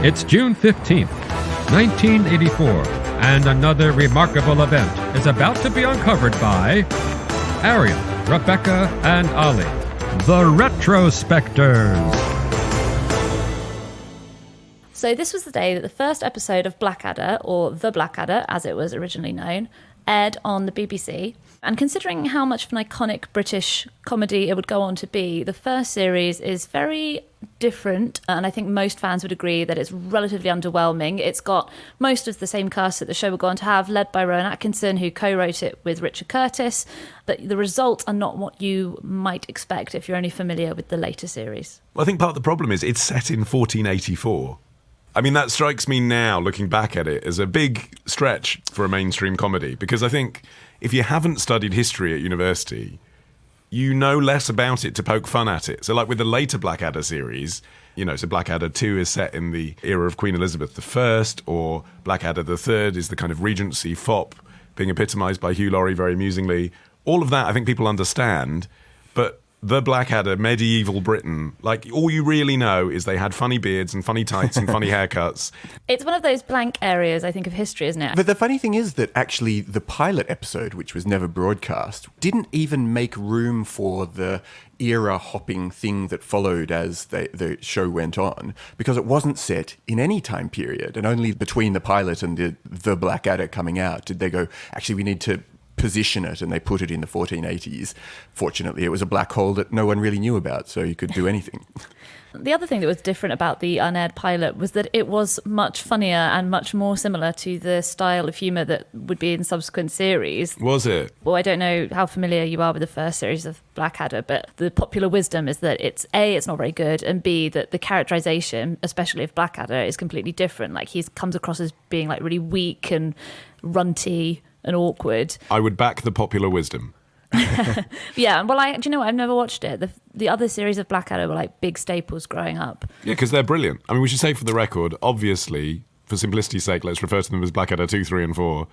It's June 15th, 1984, and another remarkable event is about to be uncovered by Arion, Rebecca, and Olly, the Retrospectors. So this was the day that the first episode of Blackadder, or The Blackadder as it was originally known, aired on the BBC. And considering how much of an iconic British comedy it would go on to be, the first series is very different, and I think most fans would agree that it's relatively underwhelming. It's got most of the same cast that the show would go on to have, led by Rowan Atkinson, who co-wrote it with Richard Curtis, but the results are not what you might expect if you're only familiar with the later series. Well, I think part of the problem is it's set in 1484. I mean, that strikes me now, looking back at it, as a big stretch for a mainstream comedy, because I think if you haven't studied history at university, you know less about it to poke fun at it. So like with the later Blackadder series, so Blackadder 2 is set in the era of Queen Elizabeth I, or Blackadder III is the kind of Regency fop being epitomised by Hugh Laurie very amusingly. All of that I think people understand, but the Blackadder, medieval Britain, like all you really know is they had funny beards and funny tights and funny haircuts. It's one of those blank areas, I think, of history, isn't it? But the funny thing is that actually the pilot episode, which was never broadcast, didn't even make room for the era-hopping thing that followed as the show went on, because it wasn't set in any time period. And only between the pilot and the Blackadder coming out did they go, actually, we need to position it, and they put it in the 1480s. Fortunately, it was a black hole that no one really knew about, so you could do anything. The other thing that was different about the unaired pilot was that it was much funnier and much more similar to the style of humour that would be in subsequent series. Was it? Well, I don't know how familiar you are with the first series of Blackadder, but the popular wisdom is that it's A, it's not very good, and B, that the characterisation, especially of Blackadder, is completely different. Like, he comes across as being like really weak and runty and awkward. I would back the popular wisdom. Yeah, well, do you know what? I've never watched it. The other series of Blackadder were like big staples growing up. Yeah, because they're brilliant. I mean, we should say for the record, obviously, for simplicity's sake, let's refer to them as Blackadder 2, 3 and 4.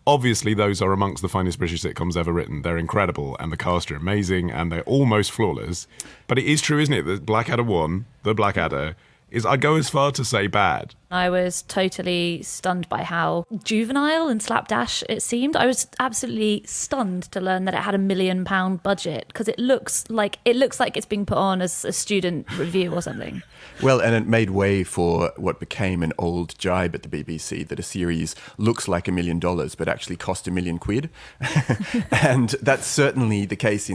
Obviously, those are amongst the finest British sitcoms ever written. They're incredible, and the cast are amazing, and they're almost flawless. But it is true, isn't it, that Blackadder 1, the Blackadder, is, I'd go as far to say, bad. I was totally stunned by how juvenile and slapdash it seemed. I was absolutely stunned to learn that it had £1 million budget, because it looks like it's being put on as a student review or something. Well, and it made way for what became an old jibe at the BBC, that a series looks like $1 million but actually cost £1 million quid. And that's certainly the case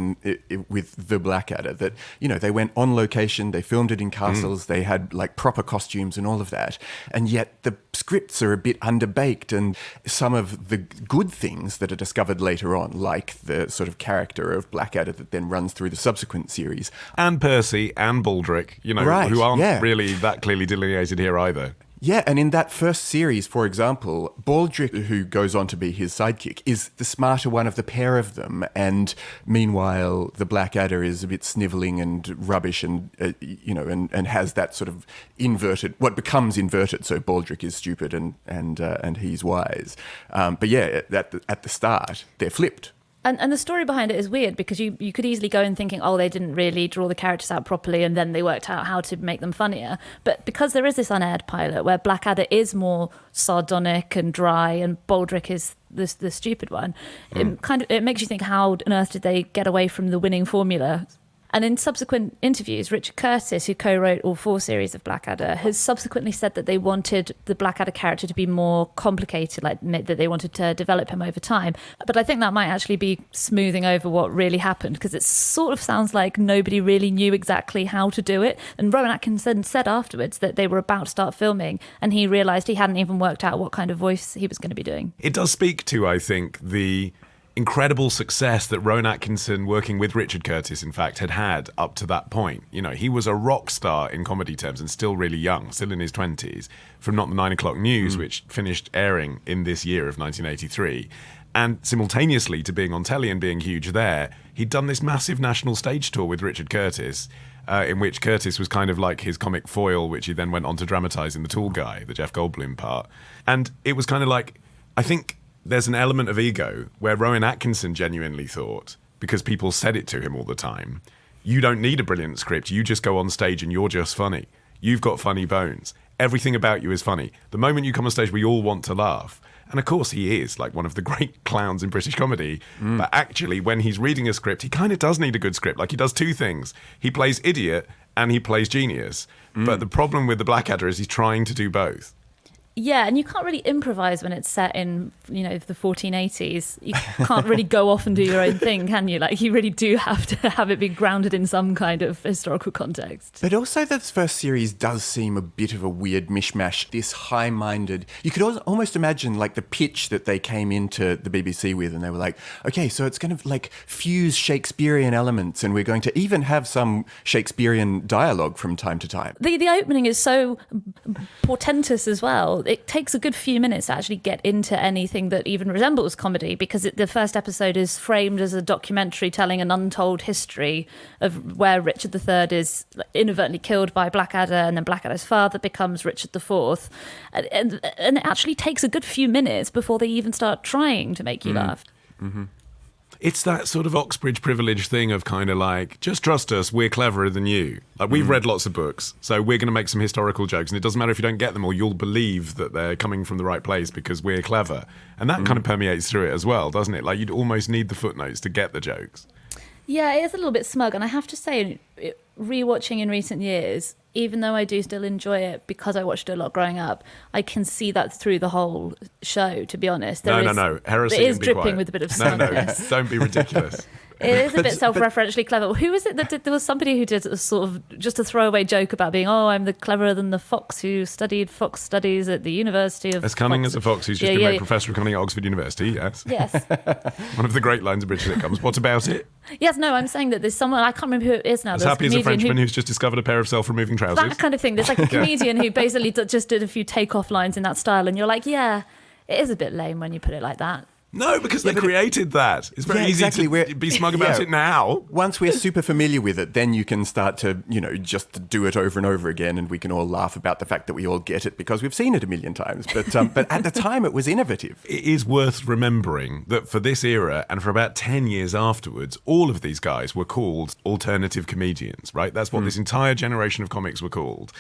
with the Blackadder, that, they went on location, they filmed it in castles, they had like proper costumes and all of that. And yet the scripts are a bit underbaked, and some of the good things that are discovered later on, like the sort of character of Blackadder that then runs through the subsequent series. And Percy and Baldric, right, who aren't really that clearly delineated here either. Yeah, and in that first series, for example, Baldric, who goes on to be his sidekick, is the smarter one of the pair of them, and meanwhile, the Blackadder is a bit snivelling and rubbish, and and has that sort of inverted, what becomes inverted. So Baldric is stupid and he's wise. But yeah, at the start, they're flipped. And the story behind it is weird, because you could easily go in thinking, oh, they didn't really draw the characters out properly and then they worked out how to make them funnier. But because there is this unaired pilot where Blackadder is more sardonic and dry and Baldric is the stupid one, it makes you think, how on earth did they get away from the winning formula? And in subsequent interviews, Richard Curtis, who co-wrote all 4 series of Blackadder, has subsequently said that they wanted the Blackadder character to be more complicated, like that they wanted to develop him over time. But I think that might actually be smoothing over what really happened, because it sort of sounds like nobody really knew exactly how to do it. And Rowan Atkinson said afterwards that they were about to start filming, and he realised he hadn't even worked out what kind of voice he was going to be doing. It does speak to, I think, the incredible success that Rowan Atkinson, working with Richard Curtis, in fact, had up to that point. He was a rock star in comedy terms, and still really young, still in his 20s, from Not the 9 O'Clock News, which finished airing in this year of 1983. And simultaneously to being on telly and being huge there, he'd done this massive national stage tour with Richard Curtis, in which Curtis was kind of like his comic foil, which he then went on to dramatise in The Tall Guy, the Jeff Goldblum part. And it was kind of like, I think there's an element of ego where Rowan Atkinson genuinely thought, because people said it to him all the time, you don't need a brilliant script, you just go on stage and you're just funny. You've got funny bones. everything about you is funny. The moment you come on stage, we all want to laugh. And of course he is like one of the great clowns in British comedy. But actually, when he's reading a script, he kind of does need a good script. Like he does two things. He plays idiot and he plays genius. But the problem with the Blackadder is he's trying to do both. Yeah, and you can't really improvise when it's set in, the 1480s. You can't really go off and do your own thing, can you? Like, you really do have to have it be grounded in some kind of historical context. But also this first series does seem a bit of a weird mishmash. This high-minded... You could almost imagine, like, the pitch that they came into the BBC with, and they were like, okay, so it's going to, like, fuse Shakespearean elements, and we're going to even have some Shakespearean dialogue from time to time. The opening is so portentous as well. It takes a good few minutes to actually get into anything that even resembles comedy, because the first episode is framed as a documentary telling an untold history of where Richard III is inadvertently killed by Blackadder, and then Blackadder's father becomes Richard IV. And it actually takes a good few minutes before they even start trying to make you laugh. Mm-hmm. It's that sort of Oxbridge privilege thing of kind of like, just trust us, we're cleverer than you. Like, we've read lots of books, so we're going to make some historical jokes, and it doesn't matter if you don't get them, or you'll believe that they're coming from the right place because we're clever. And that kind of permeates through it as well, doesn't it? Like, you'd almost need the footnotes to get the jokes. Yeah, it is a little bit smug, and I have to say, rewatching in recent years, even though I do still enjoy it because I watched it a lot growing up, I can see that through the whole show, to be honest. No. Heresy. It is and be dripping quiet. with a bit of smugness. No, don't be ridiculous. It is a bit self-referentially clever. Who was it that did? There was somebody who did a sort of just a throwaway joke about being, I'm the cleverer than the fox who studied fox studies at the University of... As cunning as a fox who's just been made professor of cunning at Oxford University, yes. Yes. One of the great lines of British sitcoms. What about it? Yes, no, I'm saying that there's someone, I can't remember who it is now. As happy as a Frenchman who's just discovered a pair of self-removing trousers. That kind of thing. There's like a comedian who basically just did a few take-off lines in that style, and you're like, yeah, it is a bit lame when you put it like that. No, because they created that. It's very easy to be smug about it now. Once we're super familiar with it, then you can start to, just do it over and over again, and we can all laugh about the fact that we all get it because we've seen it a million times. But at the time, it was innovative. It is worth remembering that for this era and for about 10 years afterwards, all of these guys were called alternative comedians, right? That's what this entire generation of comics were called.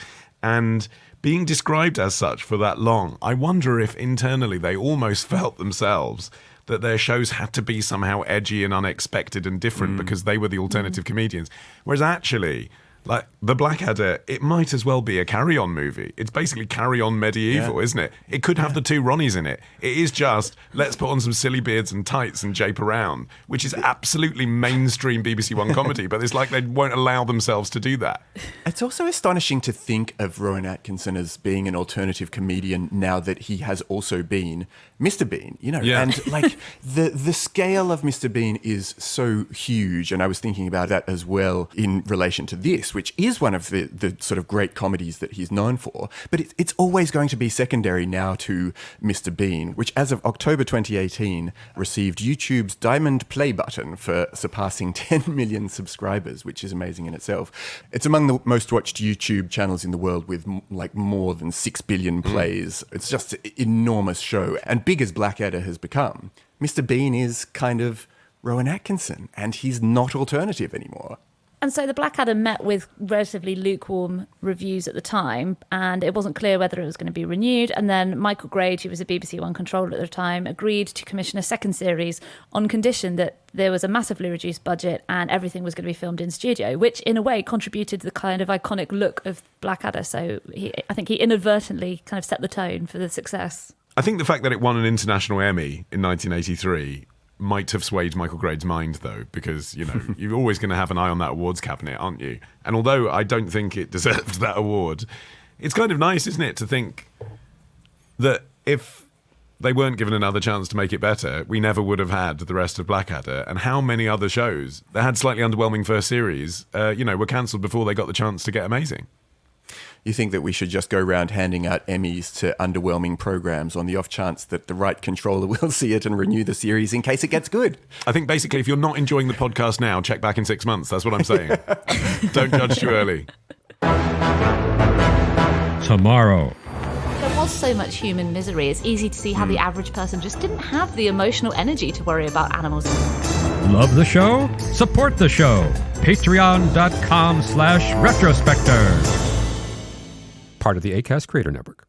And being described as such for that long, I wonder if internally they almost felt themselves that their shows had to be somehow edgy and unexpected and different because they were the alternative comedians. Whereas actually, like, The Blackadder, it might as well be a carry-on movie. It's basically carry-on medieval, isn't it? It could have the two Ronnies in it. It is just, let's put on some silly beards and tights and jape around, which is absolutely mainstream BBC One comedy, but it's like they won't allow themselves to do that. It's also astonishing to think of Rowan Atkinson as being an alternative comedian now that he has also been Mr. Bean, and like the scale of Mr. Bean is so huge. And I was thinking about that as well in relation to this, which is one of the sort of great comedies that he's known for. But it's always going to be secondary now to Mr. Bean, which as of October 2018 received YouTube's Diamond Play button for surpassing 10 million subscribers, which is amazing in itself. It's among the most watched YouTube channels in the world with like more than 6 billion plays. It's just an enormous show. And big as Blackadder has become, Mr. Bean is kind of Rowan Atkinson, and he's not alternative anymore. And so the Blackadder met with relatively lukewarm reviews at the time, and it wasn't clear whether it was going to be renewed. And then Michael Grade, who was a BBC One controller at the time, agreed to commission a second series on condition that there was a massively reduced budget and everything was going to be filmed in studio, which in a way contributed to the kind of iconic look of Blackadder. So I think he inadvertently kind of set the tone for the success. I think the fact that it won an international Emmy in 1983 might have swayed Michael Grade's mind, though, because, you're always going to have an eye on that awards cabinet, aren't you? And although I don't think it deserved that award, it's kind of nice, isn't it, to think that if they weren't given another chance to make it better, we never would have had the rest of Blackadder. And how many other shows that had slightly underwhelming first series, were cancelled before they got the chance to get amazing? You think that we should just go around handing out Emmys to underwhelming programs on the off chance that the right controller will see it and renew the series in case it gets good? I think basically if you're not enjoying the podcast now, check back in 6 months. That's what I'm saying. Don't judge too early. Tomorrow. There was so much human misery. It's easy to see how the average person just didn't have the emotional energy to worry about animals. Love the show? Support the show. Patreon.com/retrospector. part of the Acast Creator Network.